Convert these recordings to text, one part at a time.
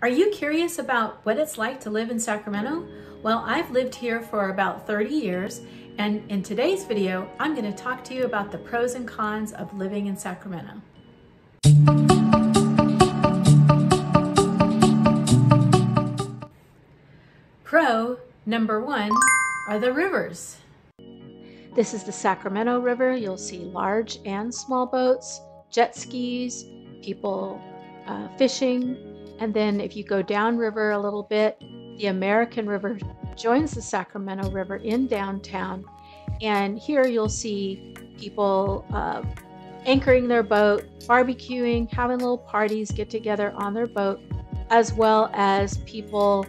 Are you curious about what it's like to live in Sacramento? Well, I've lived here for about 30 years, and in today's video, I'm going to talk to you about the pros and cons of living in Sacramento. Pro number one are the rivers. This is the Sacramento River. You'll see large and small boats, jet skis, people fishing. And then if you go downriver a little bit, the American River joins the Sacramento River in downtown. And here you'll see people anchoring their boat, barbecuing, having little parties, get together on their boat, as well as people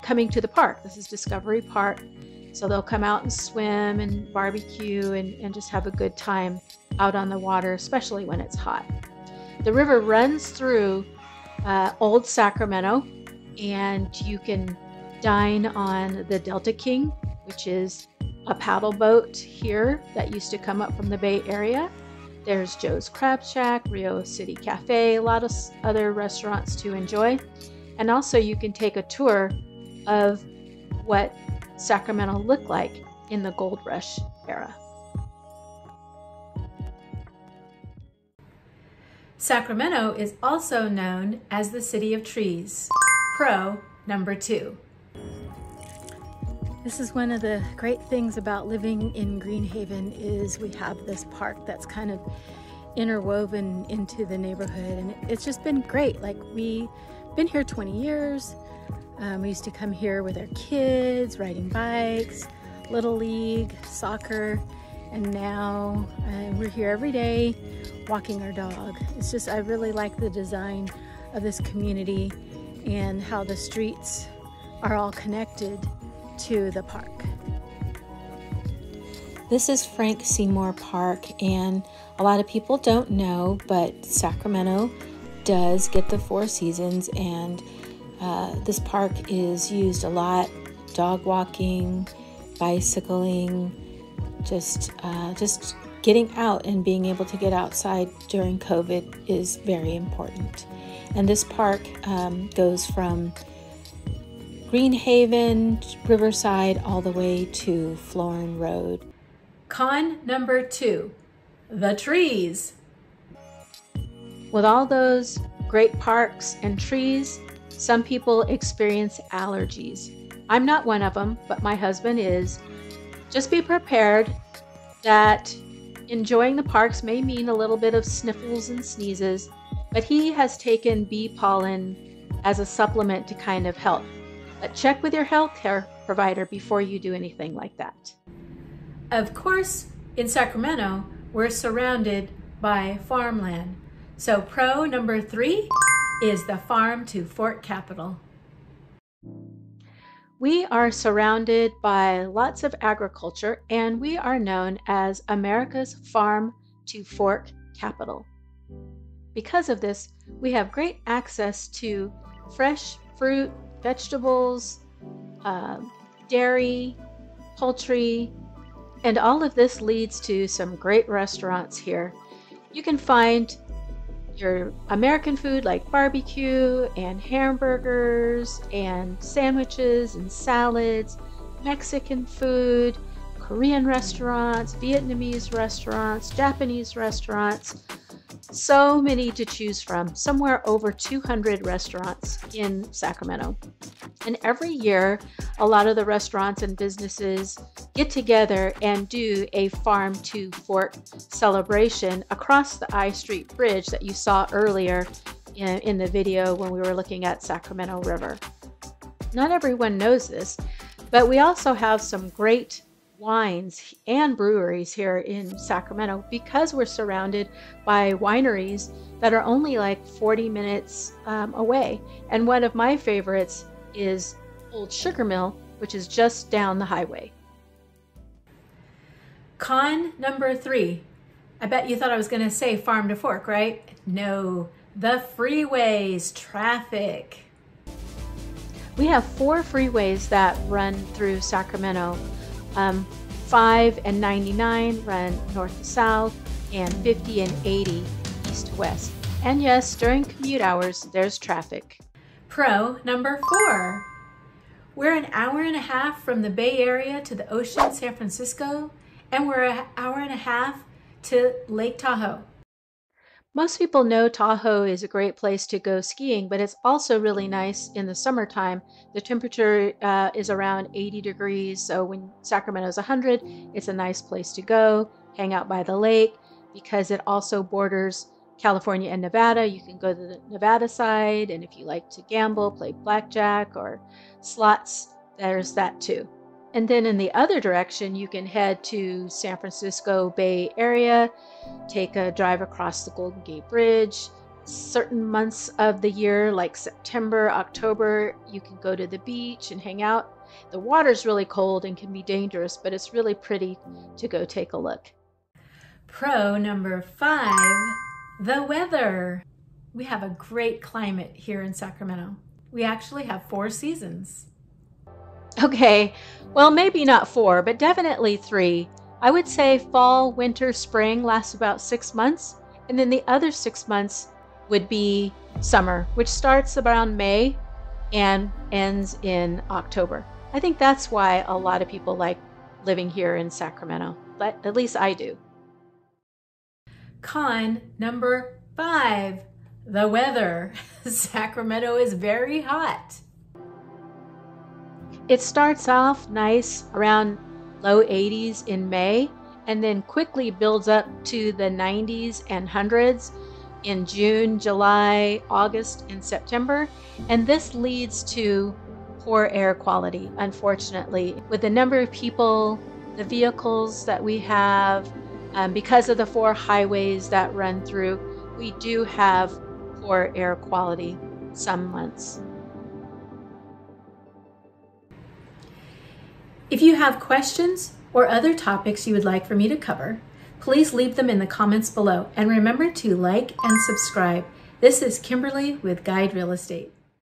coming to the park. This is Discovery Park. So they'll come out and swim and barbecue and just have a good time out on the water, especially when it's hot. The river runs through Old Sacramento, and you can dine on the Delta King, which is a paddle boat here that used to come up from the Bay Area. There's Joe's Crab Shack, Rio City Cafe, a lot of other restaurants to enjoy. And also you can take a tour of what Sacramento looked like in the gold rush era. Sacramento is also known as the City of Trees. Pro number two. This is one of the great things about living in Greenhaven is we have this park that's kind of interwoven into the neighborhood, and it's just been great. Like, we've been here 20 years. We used to come here with our kids, riding bikes, Little League, soccer, and now we're here every day walking our dog. It's just, I really like the design of this community and how the streets are all connected to the park. This is Frank Seymour Park, and a lot of people don't know, but Sacramento does get the Four Seasons, and this park is used a lot, dog walking, bicycling, just getting out and being able to get outside during COVID is very important. And this park goes from Greenhaven, Riverside, all the way to Florin Road. Con number two, the trees. With all those great parks and trees, some people experience allergies. I'm not one of them, but my husband is. Just be prepared that enjoying the parks may mean a little bit of sniffles and sneezes, but he has taken bee pollen as a supplement to kind of help. But check with your healthcare provider before you do anything like that. Of course, in Sacramento, we're surrounded by farmland. So pro number three is the farm to fork capital. We are surrounded by lots of agriculture, and we are known as America's farm to fork capital. Because of this, we have great access to fresh fruit, vegetables, dairy, poultry, and all of this leads to some great restaurants here. You can find your American food like barbecue and hamburgers and sandwiches and salads, Mexican food, Korean restaurants, Vietnamese restaurants, Japanese restaurants. So many to choose from, somewhere over 200 restaurants in Sacramento. And every year, a lot of the restaurants and businesses get together and do a farm to fork celebration across the I Street Bridge that you saw earlier in the video when we were looking at Sacramento River. Not everyone knows this, but we also have some great wines and breweries here in Sacramento because we're surrounded by wineries that are only like 40 minutes away. And one of my favorites is Old Sugar Mill, which is just down the highway. Con number three. I bet you thought I was going to say farm to fork, right? No, the freeways, traffic. We have 4 freeways that run through Sacramento. 5 and 99 run north to south, and 50 and 80 east to west. And yes, during commute hours, there's traffic. Pro number 4. We're an hour and a half from the Bay Area to the ocean, San Francisco, and we're an hour and a half to Lake Tahoe. Most people know Tahoe is a great place to go skiing, but it's also really nice in the summertime. The temperature is around 80 degrees, so when Sacramento is 100, it's a nice place to go, hang out by the lake, because it also borders California and Nevada. You can go to the Nevada side, and if you like to gamble, play blackjack or slots, there's that too. And then in the other direction, you can head to San Francisco Bay Area, take a drive across the Golden Gate Bridge. Certain months of the year, like September, October, you can go to the beach and hang out. The water's really cold and can be dangerous, but it's really pretty to go take a look. Pro number 5, the weather. We have a great climate here in Sacramento. We actually have 4 seasons. Okay, well, maybe not 4, but definitely 3. I would say fall, winter, spring lasts about 6 months, and then the other 6 months would be summer, which starts around May and ends in October. I think that's why a lot of people like living here in Sacramento, but at least I do. Con number 5, the weather. Sacramento is very hot. It starts off nice around low 80s in May, and then quickly builds up to the 90s and hundreds in June, July, August, and September. And this leads to poor air quality, unfortunately. With the number of people, the vehicles that we have, because of the 4 highways that run through, we do have poor air quality some months. If you have questions or other topics you would like for me to cover, please leave them in the comments below, and remember to like and subscribe. This is Kimberly with Guide Real Estate.